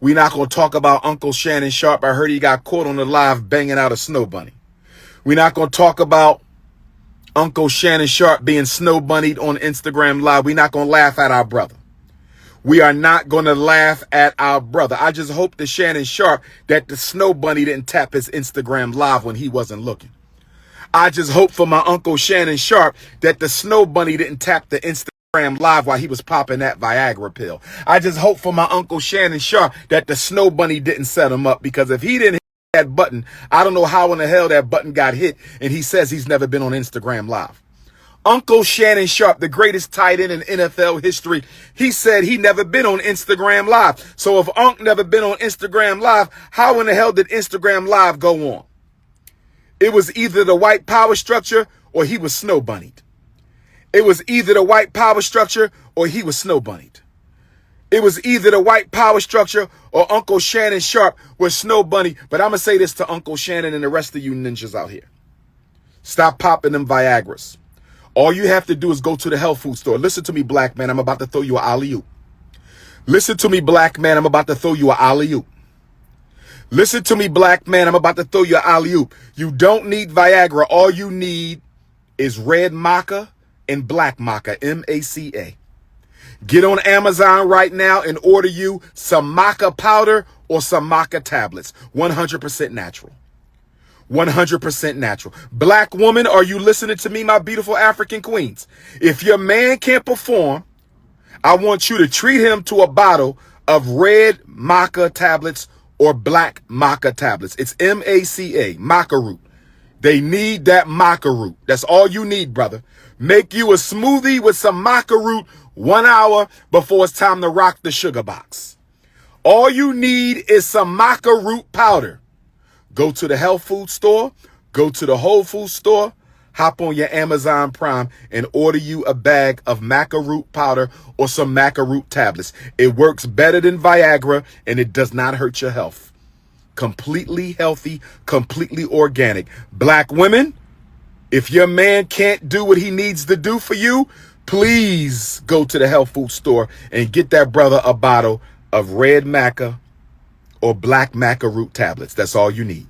We're not going to talk about Uncle Shannon Sharpe. I heard he got caught on the live banging out a snow bunny. We're not going to talk about Uncle Shannon Sharpe being snow bunnied on Instagram Live. We're not going to laugh at our brother. We are not going to laugh at our brother. I just hope to Shannon Sharpe that the snow bunny didn't tap his Instagram Live when he wasn't looking. I just hope for my Uncle Shannon Sharpe that the snow bunny didn't tap the Instagram Live while he was popping that Viagra pill. I just hope for my Uncle Shannon Sharpe that the snow bunny didn't set him up, because if he didn't hit that button, I don't know how in the hell that button got hit, and he says he's never been on Instagram Live. Uncle Shannon Sharpe, the greatest tight end in NFL history, he said he never been on Instagram Live. So if Unc never been on Instagram Live, how in the hell did Instagram Live go on? It was either the white power structure or he was snow bunnied. It was either the white power structure or he was snow bunnied. It was either the white power structure or Uncle Shannon Sharpe was snow bunny. But I'm going to say this to Uncle Shannon and the rest of you ninjas out here. Stop popping them Viagras. All you have to do is go to the health food store. Listen to me, black man. I'm about to throw you an alley-oop. Listen to me, black man. I'm about to throw you an alley-oop. Listen to me, black man. I'm about to throw you an alley-oop. You don't need Viagra. All you need is red maca and black maca, M-A-C-A. Get on Amazon right now and order you some maca powder or some maca tablets. 100% natural. 100% natural. Black woman, are you listening to me, my beautiful African queens? If your man can't perform, I want you to treat him to a bottle of red maca tablets or black maca tablets. It's M-A-C-A, maca root. They need that maca root. That's all you need, brother. Make you a smoothie with some maca root 1 hour before it's time to rock the sugar box. All you need is some maca root powder. Go to the health food store, go to the Whole Food store, hop on your Amazon Prime and order you a bag of maca root powder or some maca root tablets. It works better than Viagra and it does not hurt your health. Completely healthy, completely organic. Black women, if your man can't do what he needs to do for you, please go to the health food store and get that brother a bottle of red maca or black maca root tablets. That's all you need.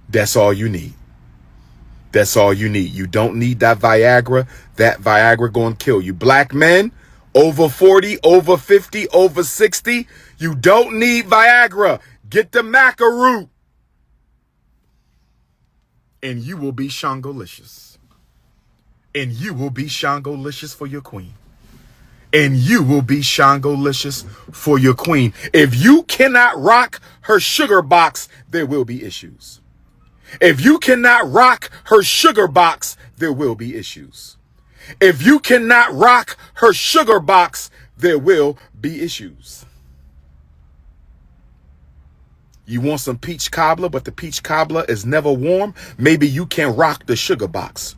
That's all you need. That's all you need. You don't need that Viagra. That Viagra going to kill you. Black men, over 40, over 50, over 60, you don't need Viagra. Get the maca root. And you will be Shangolicious. And you will be Shangolicious for your queen. And you will be Shangolicious for your queen. If you cannot rock her sugar box, there will be issues. If you cannot rock her sugar box, there will be issues. If you cannot rock her sugar box, there will be issues. You want some peach cobbler, but the peach cobbler is never warm? Maybe you can rock the sugar box.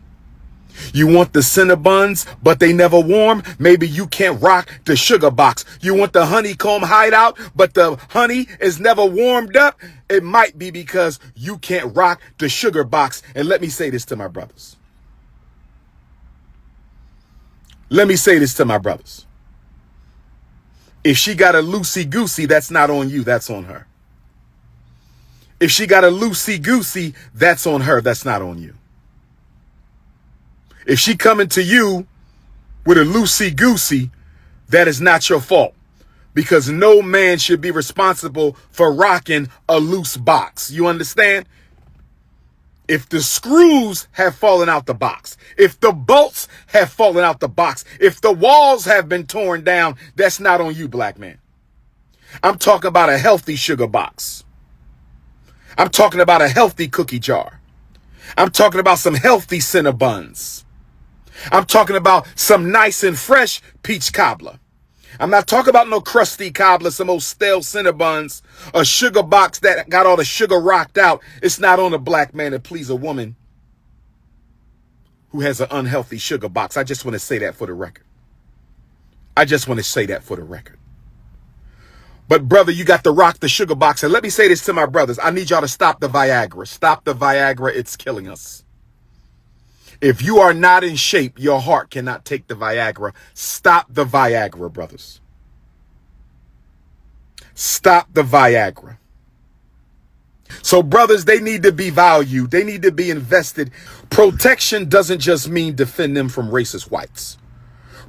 You want the Cinnabons, but they never warm? Maybe you can't rock the sugar box. You want the honeycomb hideout, but the honey is never warmed up? It might be because you can't rock the sugar box. And let me say this to my brothers. Let me say this to my brothers. If she got a loosey-goosey, that's not on you, that's on her. If she got a loosey-goosey, that's on her, that's not on you. If she coming to you with a loosey-goosey, that is not your fault, because no man should be responsible for rocking a loose box. You understand? If the screws have fallen out the box, if the bolts have fallen out the box, if the walls have been torn down, that's not on you, black man. I'm talking about a healthy sugar box. I'm talking about a healthy cookie jar. I'm talking about some healthy Cinnabons. I'm talking about some nice and fresh peach cobbler. I'm not talking about no crusty cobbler, some old stale Cinnabons, a sugar box that got all the sugar rocked out. It's not on a black man to please a woman who has an unhealthy sugar box. I just want to say that for the record. I just want to say that for the record. But brother, you got to rock the sugar box. And let me say this to my brothers. I need y'all to stop the Viagra. Stop the Viagra. It's killing us. If you are not in shape, your heart cannot take the Viagra. Stop the Viagra, brothers. Stop the Viagra. So brothers, they need to be valued. They need to be invested. Protection doesn't just mean defend them from racist whites.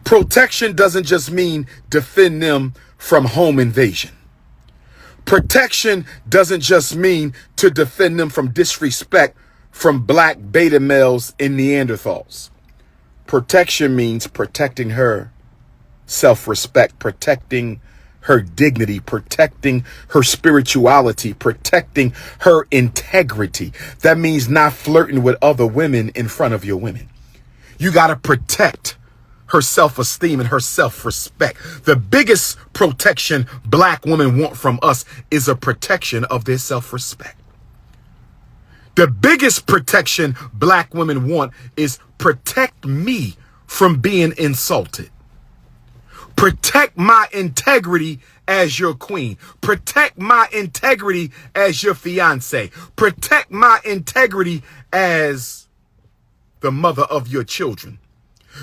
Protection doesn't just mean defend them from home invasion. Protection doesn't just mean to defend them from disrespect from black beta males and Neanderthals. Protection means protecting her self-respect, protecting her dignity, protecting her spirituality, protecting her integrity. That means not flirting with other women in front of your women. You got to protect her self-esteem and her self-respect. The biggest protection black women want from us is a protection of their self-respect. The biggest protection black women want is protect me from being insulted. Protect my integrity as your queen. Protect my integrity as your fiance. Protect my integrity as the mother of your children.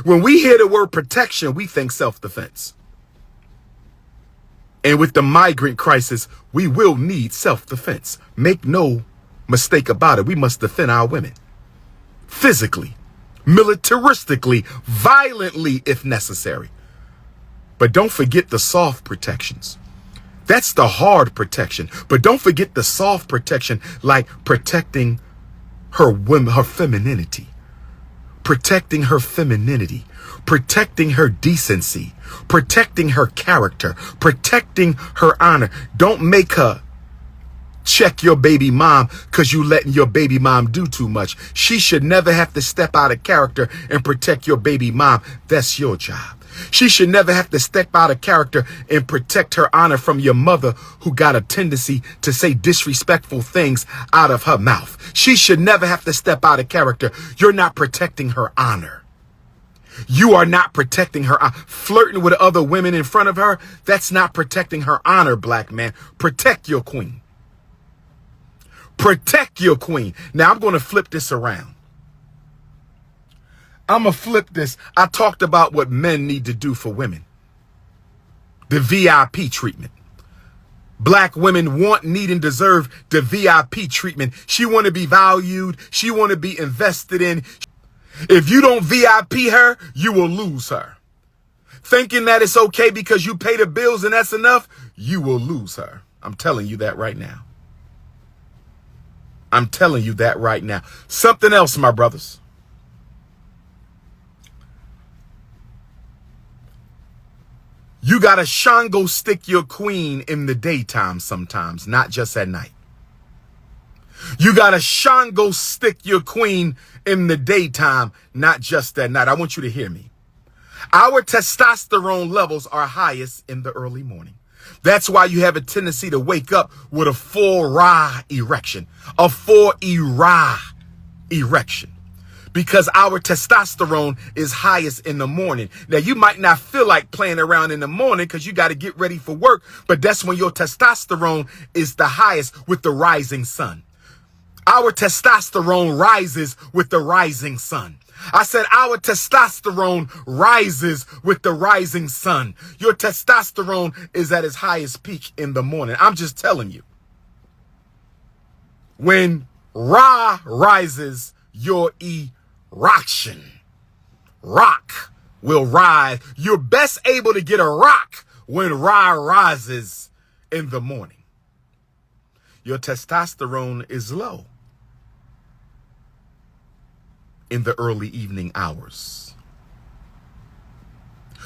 When we hear the word protection, we think self-defense. And with the migrant crisis, we will need self-defense. Make no mistake about it. We must defend our women. Physically, militaristically, violently if necessary. But don't forget the soft protections. That's the hard protection. But don't forget the soft protection, like protecting her women, her femininity. Protecting her femininity, protecting her decency, protecting her character, protecting her honor. Don't make her check your baby mom because you letting your baby mom do too much. She should never have to step out of character and protect your baby mom. That's your job. She should never have to step out of character and protect her honor from your mother who got a tendency to say disrespectful things out of her mouth. She should never have to step out of character. You're not protecting her honor. You are not protecting her. Flirting with other women in front of her, that's not protecting her honor, black man. Protect your queen. Protect your queen. Now I'm going to flip this around. I'm going to flip this. I talked about what men need to do for women. The VIP treatment. Black women want, need, and deserve the VIP treatment. She want to be valued. She want to be invested in. If you don't VIP her, you will lose her. Thinking that it's okay because you pay the bills and that's enough, you will lose her. I'm telling you that right now. I'm telling you that right now. Something else, my brothers. You got to Shango stick your queen in the daytime sometimes, not just at night. You got to Shango stick your queen in the daytime, not just at night. I want you to hear me. Our testosterone levels are highest in the early morning. That's why you have a tendency to wake up with a full rah erection, a full erection. Because our testosterone is highest in the morning. Now, you might not feel like playing around in the morning because you got to get ready for work, but that's when your testosterone is the highest with the rising sun. Our testosterone rises with the rising sun. I said our testosterone rises with the rising sun. Your testosterone is at its highest peak in the morning. I'm just telling you. When Ra rises, your erection. Rock will rise. You're best able to get a rock when Ra rises in the morning. Your testosterone is low in the early evening hours.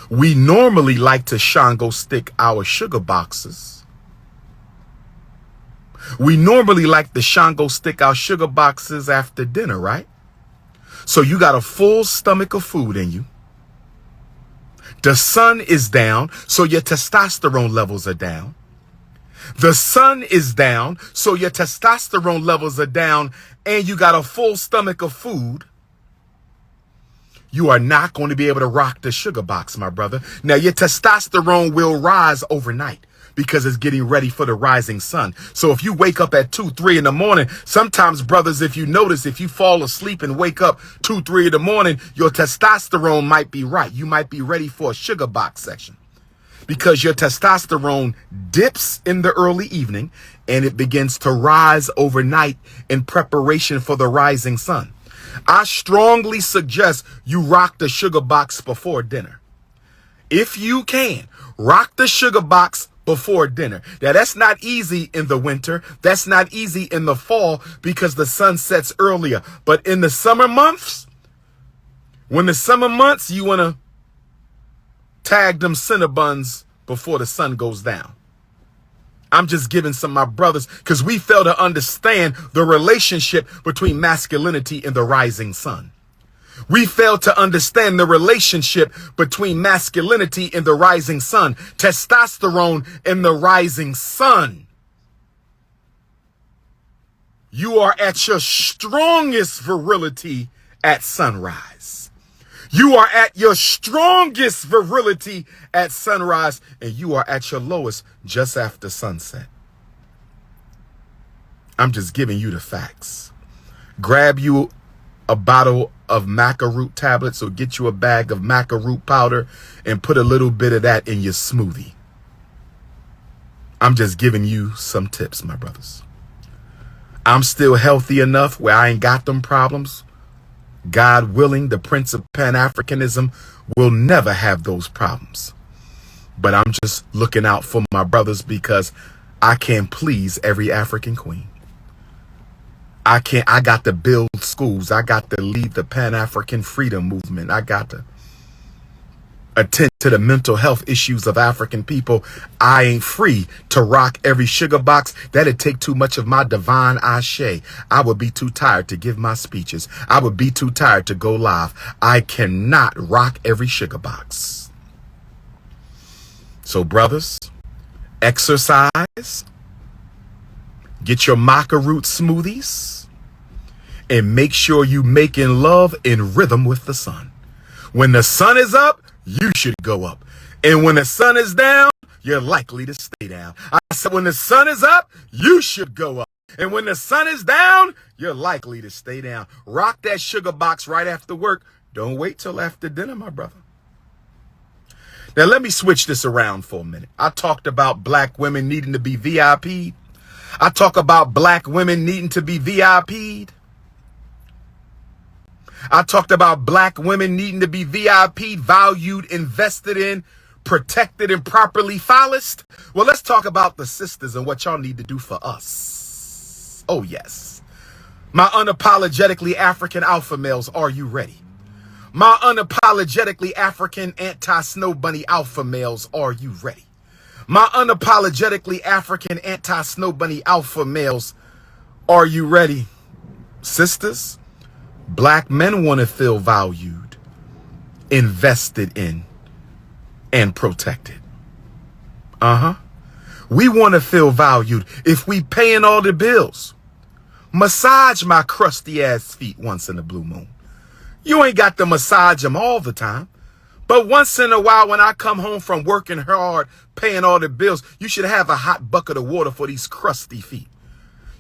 We normally like to Shango stick our sugar boxes. We normally like to Shango stick our sugar boxes after dinner, right? So you got a full stomach of food in you. The sun is down, so your testosterone levels are down. The sun is down, so your testosterone levels are down, and you got a full stomach of food. You are not going to be able to rock the sugar box, my brother. Now, your testosterone will rise overnight because it's getting ready for the rising sun. So if you wake up at 2, 3 in the morning, sometimes, brothers, if you notice, if you fall asleep and wake up 2, 3 in the morning, your testosterone might be right. You might be ready for a sugar box section. because your testosterone dips in the early evening and it begins to rise overnight in preparation for the rising sun. I strongly suggest you rock the sugar box before dinner. If you can, rock the sugar box before dinner. Now, that's not easy in the winter. That's not easy in the fall because the sun sets earlier. But in the summer months, when the summer months, you want to tag them Cinnabons before the sun goes down. I'm just giving some of my brothers because we fail to understand the relationship between masculinity and the rising sun. We fail to understand the relationship between masculinity and the rising sun, testosterone and the rising sun. You are at your strongest virility at sunrise. You are at your strongest virility at sunrise, and you are at your lowest just after sunset. I'm just giving you the facts. Grab you a bottle of maca root tablets or get you a bag of maca root powder and put a little bit of that in your smoothie. I'm just giving you some tips, my brothers. I'm still healthy enough where I ain't got them problems. God willing, the Prince of Pan-Africanism will never have those problems. But I'm just looking out for my brothers because I can't please every African queen. I got to build schools. I got to lead the Pan-African freedom movement. I got to attend to the mental health issues of African people. I ain't free to rock every sugar box. That'd take too much of my divine ashe. I would be too tired to give my speeches. I would be too tired to go live. I cannot rock every sugar box. So brothers, exercise, get your maca root smoothies, and make sure you making love in rhythm with the sun. When the sun is up, you should go up. And when the sun is down, you're likely to stay down. I said when the sun is up, you should go up. And when the sun is down, you're likely to stay down. Rock that sugar box right after work. Don't wait till after dinner, my brother. Now, let me switch this around for a minute. I talked about black women needing to be VIP'd. I talk about black women needing to be VIP'd. I talked about black women needing to be VIP'd, valued, invested in, protected, and properly policed. Well, let's talk about the sisters and what y'all need to do for us. Oh, yes. My unapologetically African alpha males, are you ready? My unapologetically African anti-snow bunny alpha males, are you ready? My unapologetically African anti-snow bunny alpha males, are you ready? Sisters, black men want to feel valued, invested in, and protected. We want to feel valued if we paying all the bills. Massage my crusty ass feet once in a blue moon. You ain't got to massage them all the time. But once in a while, when I come home from working hard, paying all the bills, you should have a hot bucket of water for these crusty feet.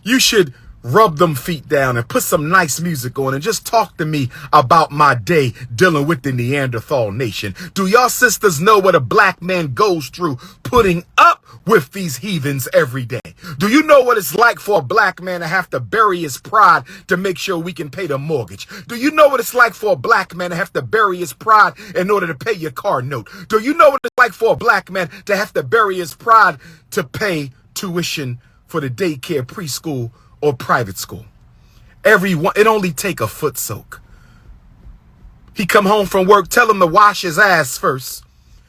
You should rub them feet down and put some nice music on and just talk to me about my day dealing with the Neanderthal nation. Do y'all sisters know what a black man goes through putting up with these heathens every day? Do you know what it's like for a black man to have to bury his pride to make sure we can pay the mortgage? Do you know what it's like for a black man to have to bury his pride in order to pay your car note? Do you know what it's like for a black man to have to bury his pride to pay tuition for the daycare, preschool, or private school? It only take a foot soak. He come home from work, tell him to wash his ass first,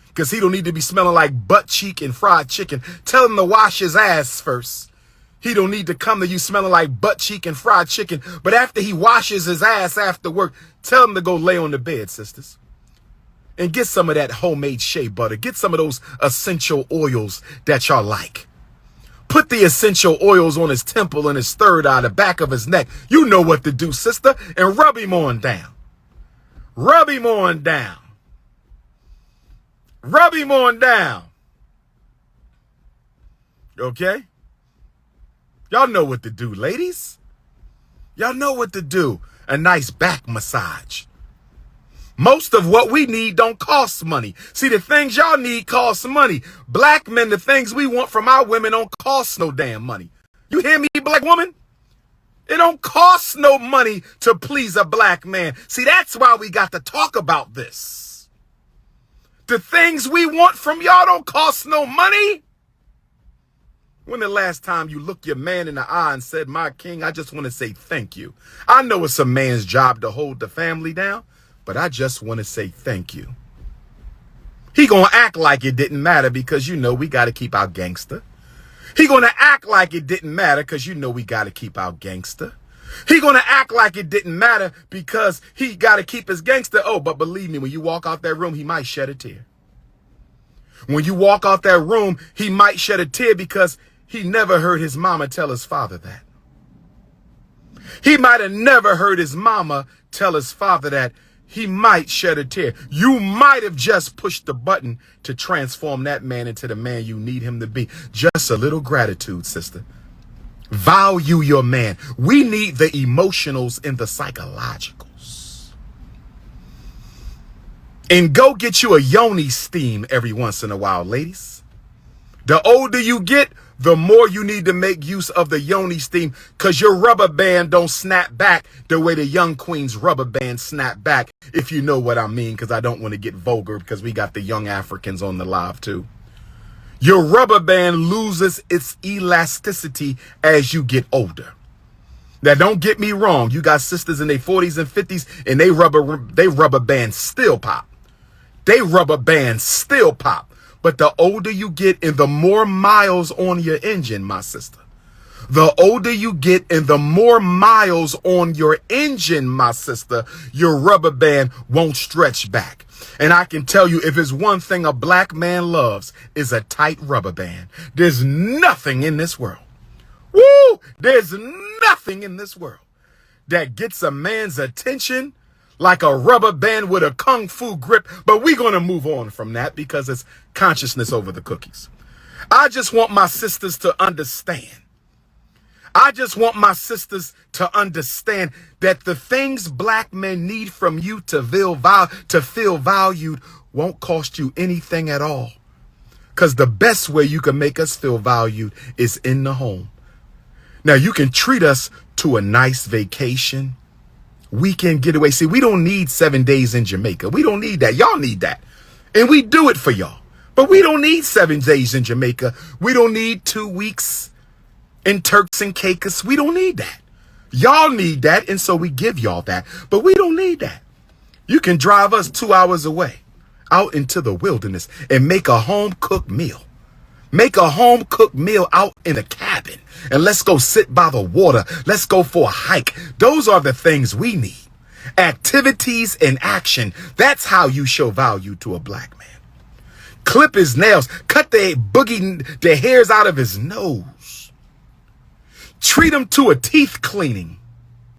because he don't need to be smelling like butt cheek and fried chicken. Tell him to wash his ass first. He don't need to come to you smelling like butt cheek and fried chicken. But after he washes his ass after work, tell him to go lay on the bed, sisters, and get some of that homemade shea butter. Get some of those essential oils that y'all like. Put the essential oils on his temple and his third eye, the back of his neck. You know what to do, sister. And rub him on down. Rub him on down. Rub him on down. Okay? Y'all know what to do, ladies. Y'all know what to do. A nice back massage. Most of what we need don't cost money. See, the things y'all need cost money. Black men, the things we want from our women don't cost no damn money. You hear me, black woman? It don't cost no money to please a black man. See, that's why we got to talk about this. The things we want from y'all don't cost no money. When the last time you looked your man in the eye and said, my king, I just want to say thank you. I know it's a man's job to hold the family down, but I just want to say thank you. He gonna act like it didn't matter because you know we got to keep our gangster. He gonna act like it didn't matter because you know we got to keep our gangster. He gonna act like it didn't matter because he got to keep his gangster. Oh, but believe me, when you walk out that room, he might shed a tear. When you walk out that room, he might shed a tear because he never heard his mama tell his father that. He might have never heard his mama tell his father that. He might shed a tear. You might have just pushed the button to transform that man into the man you need him to be. Just a little gratitude, sister. Value your man. We need the emotionals and the psychologicals. And go get you a yoni steam every once in a while, ladies. The older you get, the more you need to make use of the yoni steam because your rubber band don't snap back the way the young queen's rubber band snap back, if you know what I mean, because I don't want to get vulgar because we got the young Africans on the live too. Your rubber band loses its elasticity as you get older. Now, don't get me wrong. You got sisters in their 40s and 50s and they rubber bands still pop. They rubber bands still pop. But the older you get and the more miles on your engine, my sister, the older you get and the more miles on your engine, my sister, your rubber band won't stretch back. And I can tell you, if it's one thing a black man loves, is a tight rubber band. There's nothing in this world. Woo! There's nothing in this world that gets a man's attention like a rubber band with a kung fu grip. But we're going to move on from that because it's consciousness over the cookies. I just want my sisters to understand. I just want my sisters to understand that the things black men need from you to feel valued won't cost you anything at all. Because the best way you can make us feel valued is in the home. Now, you can treat us to a nice vacation, weekend getaway. See, we don't need 7 days in Jamaica. We don't need that. Y'all need that. And we do it for y'all. But we don't need 7 days in Jamaica. We don't need 2 weeks in Turks and Caicos. We don't need that. Y'all need that. And so we give y'all that. But we don't need that. You can drive us 2 hours away out into the wilderness and make a home-cooked meal. Make a home-cooked meal out in a cabin. And let's go sit by the water. Let's go for a hike. Those are the things we need. Activities and action. That's how you show value to a black man. Clip his nails. Cut the hairs out of his nose. Treat him to a teeth cleaning.